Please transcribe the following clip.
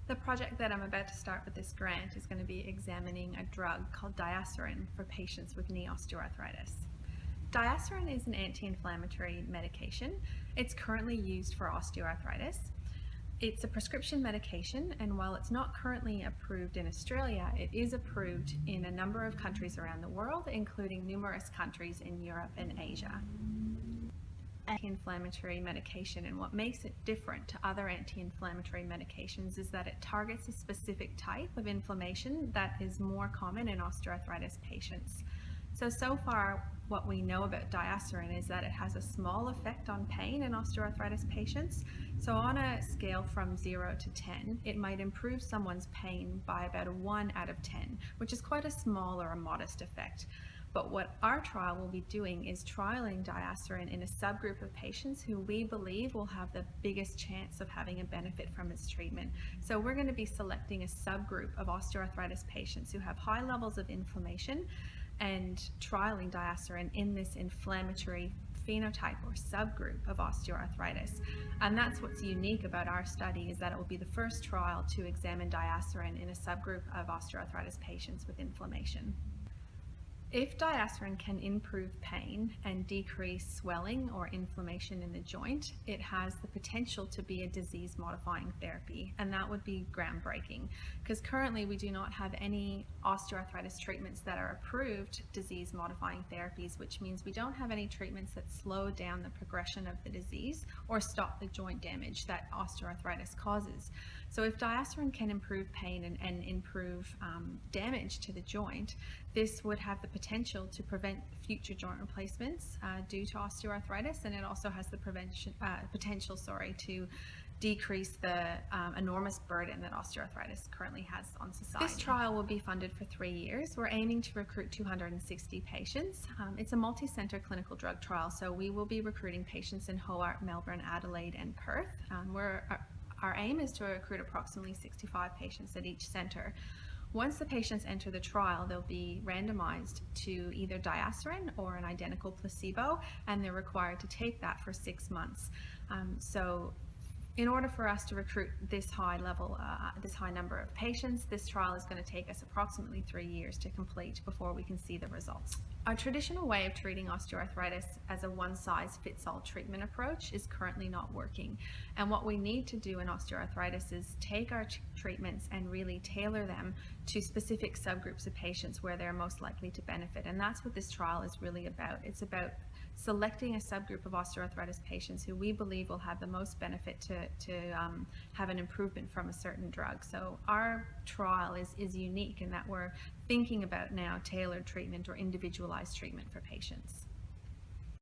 The project that I'm about to start with this grant is going to be examining a drug called diacerein for patients with knee osteoarthritis. Diacerein is an anti-inflammatory medication. It's currently used for osteoarthritis. It's a prescription medication, and while it's not currently approved in Australia, it is approved in a number of countries around the world, including numerous countries in Europe and Asia. Anti-inflammatory medication, and what makes it different to other anti-inflammatory medications is that it targets a specific type of inflammation that is more common in osteoarthritis patients. So far what we know about diacerein is that it has a small effect on pain in osteoarthritis patients. So on a scale from 0 to 10, it might improve someone's pain by about a 1 out of 10, which is quite a small or a modest effect. But what our trial will be doing is trialing diacerein in a subgroup of patients who we believe will have the biggest chance of having a benefit from its treatment. So we're going to be selecting a subgroup of osteoarthritis patients who have high levels of inflammation and trialing diacerein in this inflammatory phenotype or subgroup of osteoarthritis. And that's what's unique about our study, is that it will be the first trial to examine diacerein in a subgroup of osteoarthritis patients with inflammation. If diacerein can improve pain and decrease swelling or inflammation in the joint, it has the potential to be a disease-modifying therapy, and that would be groundbreaking, because currently we do not have any osteoarthritis treatments that are approved disease-modifying therapies, which means we don't have any treatments that slow down the progression of the disease or stop the joint damage that osteoarthritis causes. So if diacerein can improve pain and improve damage to the joint, this would have the potential to prevent future joint replacements due to osteoarthritis, and it also has the potential to decrease the enormous burden that osteoarthritis currently has on society. This trial will be funded for 3 years. We're aiming to recruit 260 patients. It's a multi-center clinical drug trial, so we will be recruiting patients in Hobart, Melbourne, Adelaide, and Perth. Our aim is to recruit approximately 65 patients at each center. Once the patients enter the trial, they'll be randomized to either diacerein or an identical placebo, and they're required to take that for 6 months. So in order for us to recruit this high number of patients, this trial is going to take us approximately 3 years to complete before we can see the results. Our traditional way of treating osteoarthritis as a one-size-fits-all treatment approach is currently not working. And what we need to do in osteoarthritis is take our treatments and really tailor them to specific subgroups of patients where they're most likely to benefit. And that's what this trial is really about. It's about selecting a subgroup of osteoarthritis patients who we believe will have the most benefit to have an improvement from a certain drug. So our trial is unique in that we're thinking about now tailored treatment or individualized treatment for patients.